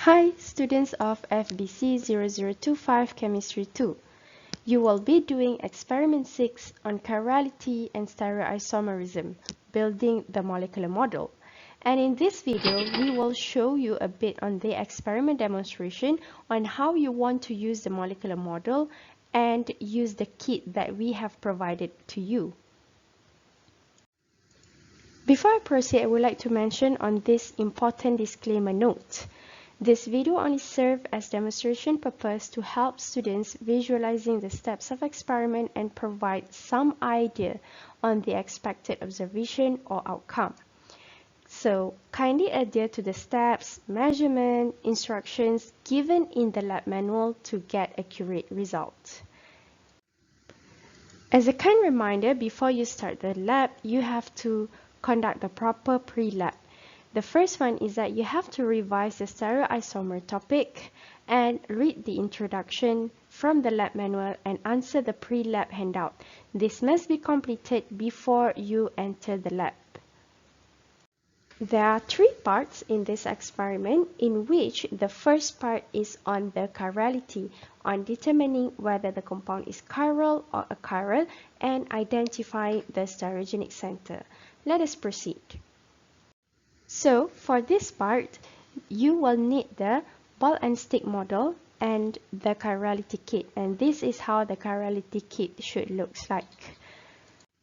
Hi, students of FBC0025 Chemistry 2. You will be doing Experiment 6 on chirality and stereoisomerism, building the molecular model. And in this video, we will show you a bit on the experiment demonstration on how you want to use the molecular model and use the kit that we have provided to you. Before I proceed, I would like to mention on this important disclaimer note. This video only serves as demonstration purpose to help students visualizing the steps of experiment and provide some idea on the expected observation or outcome. So kindly adhere to the steps, measurement, instructions given in the lab manual to get accurate results. As a kind reminder, before you start the lab, you have to conduct the proper pre-lab. The first one is that you have to revise the stereoisomer topic and read the introduction from the lab manual and answer the pre-lab handout. This must be completed before you enter the lab. There are three parts in this experiment, in which the first part is on the chirality, on determining whether the compound is chiral or achiral and identifying the stereogenic center. Let us proceed. So for this part, you will need the ball and stick model and the chirality kit, and this is how the chirality kit should look like.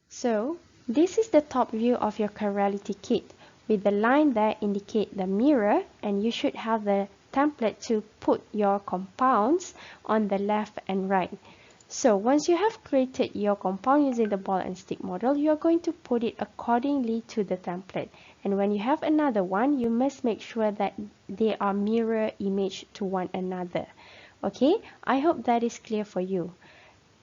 So this is the top view of your chirality kit with the line that indicate the mirror, and you should have the template to put your compounds on the left and right. So once you have created your compound using the ball and stick model, you are going to put it accordingly to the template. And when you have another one, you must make sure that they are mirror image to one another. Okay, I hope that is clear for you.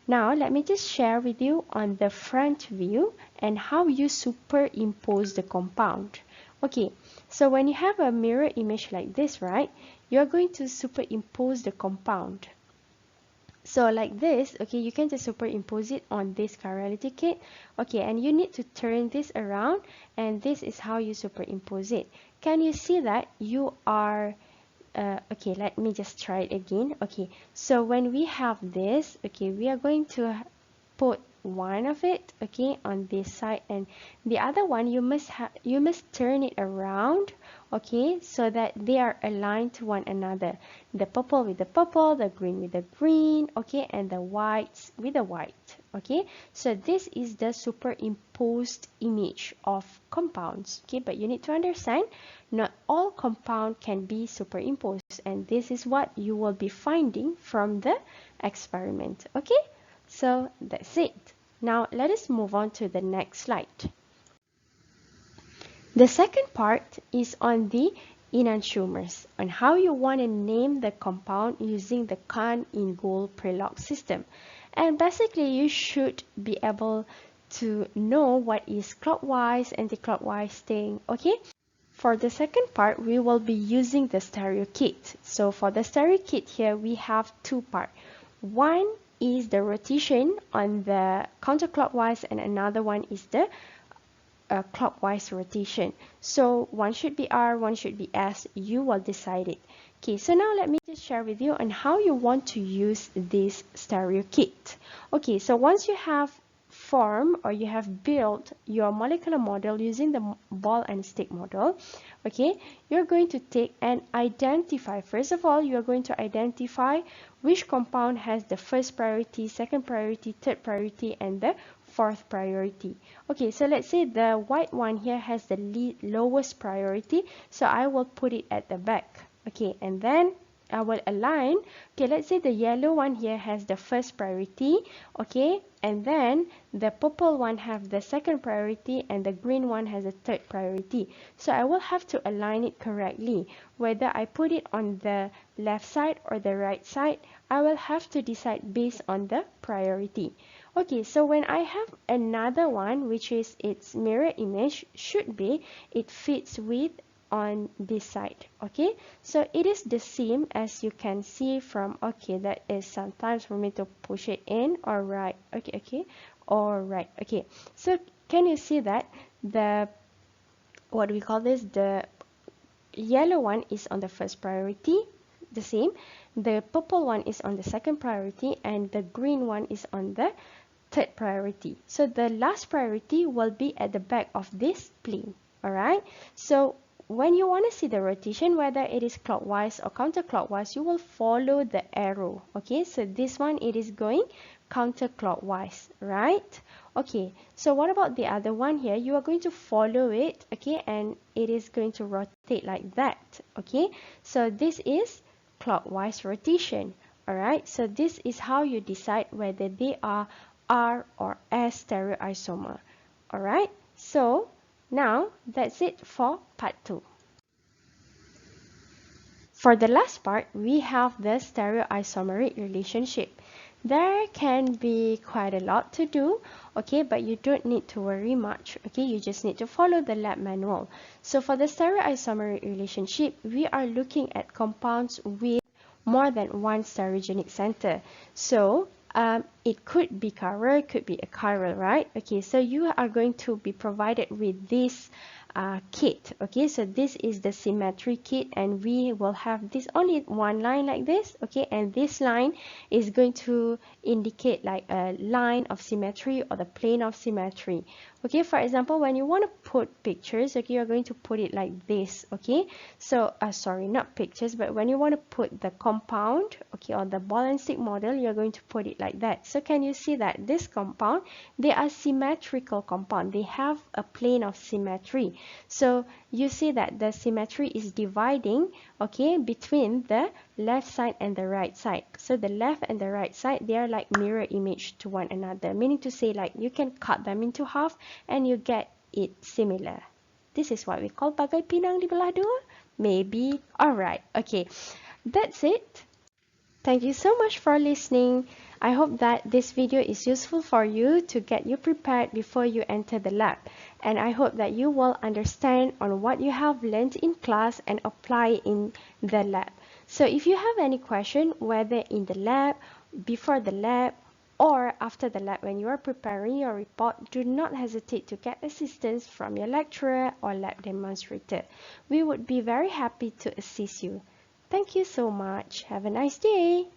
Now let me just share with you on the front view and how you superimpose the compound. Okay, so when you have a mirror image like this, right, you are going to superimpose the compound. So like this, okay, you can just superimpose it on this chirality kit. Okay, and you need to turn this around, and this is how you superimpose it. Can you see that you are okay, let me just try it again. Okay, so when we have this, okay, we are going to put one of it, okay, on this side, and the other one you must turn it around, okay, so that they are aligned to one another. The purple with the purple, the green with the green, okay, and the whites with the white. Okay, so this is the superimposed image of compounds. Okay, but you need to understand not all compound can be superimposed, and this is what you will be finding from the experiment. Okay, so that's it. Now let us move on to the next slide. The second part is on the enantiomers, on how you want to name the compound using the Kahn-Ingold prelog system. And basically you should be able to know what is clockwise, anti-clockwise thing. Okay, for the second part we will be using the stereo kit. So for the stereo kit here we have two parts. One is the rotation on the counterclockwise, and another one is the clockwise rotation. So one should be R, one should be S. You will decide it. Okay, so now let me just share with you on how you want to use this stereo kit. Okay, so once you have formed or you have built your molecular model using the ball and stick model, okay, you're going to take and identify. First of all, you're going to identify which compound has the first priority, second priority, third priority, and the fourth priority. Okay, so let's say the white one here has the lowest priority, so I will put it at the back. Okay, and then I will align. Okay, let's say the yellow one here has the first priority, okay, and then the purple one have the second priority, and the green one has a third priority. So I will have to align it correctly. Whether I put it on the left side or the right side, I will have to decide based on the priority. Okay, so when I have another one, which is its mirror image, should be it fits with on this side. Okay, so it is the same as you can see from, okay, that is sometimes for me to push it in or right. Okay, or right. Okay, so can you see that the, what do we call this, the yellow one is on the first priority, the same. The purple one is on the second priority, and the green one is on the third priority. So the last priority will be at the back of this plane. Alright, so when you want to see the rotation, whether it is clockwise or counterclockwise, you will follow the arrow. Okay, so this one, it is going counterclockwise, right? Okay, so what about the other one here? You are going to follow it, okay, and it is going to rotate like that. Okay, so this is clockwise rotation. Alright, so this is how you decide whether they are R or S stereoisomer. Alright, so now that's it for part 2. For the last part, we have the stereoisomeric relationship. There can be quite a lot to do, okay, but you don't need to worry much, okay, you just need to follow the lab manual. So for the stereoisomeric relationship, we are looking at compounds with more than one stereogenic center. So it could be chiral, could be a chiral, right? Okay, so you are going to be provided with this kit. Okay, so this is the symmetry kit, and we will have this only one line like this. Okay, and this line is going to indicate like a line of symmetry or the plane of symmetry. Okay, for example, when you want to put pictures, okay, you're going to put it like this. Okay, so sorry, not pictures, but when you want to put the compound, okay, or the ball and stick model, you're going to put it like that. So can you see that this compound, they are symmetrical compound, they have a plane of symmetry. So you see that the symmetry is dividing, okay, between the left side and the right side. So the left and the right side, they are like mirror image to one another, meaning to say like you can cut them into half and you get it similar. This is what we call bagai pinang dibelah dua, maybe. Alright, okay, that's it. Thank you so much for listening. I hope that this video is useful for you to get you prepared before you enter the lab. And I hope that you will understand on what you have learned in class and apply in the lab. So if you have any question, whether in the lab, before the lab, or after the lab when you are preparing your report, do not hesitate to get assistance from your lecturer or lab demonstrator. We would be very happy to assist you. Thank you so much. Have a nice day.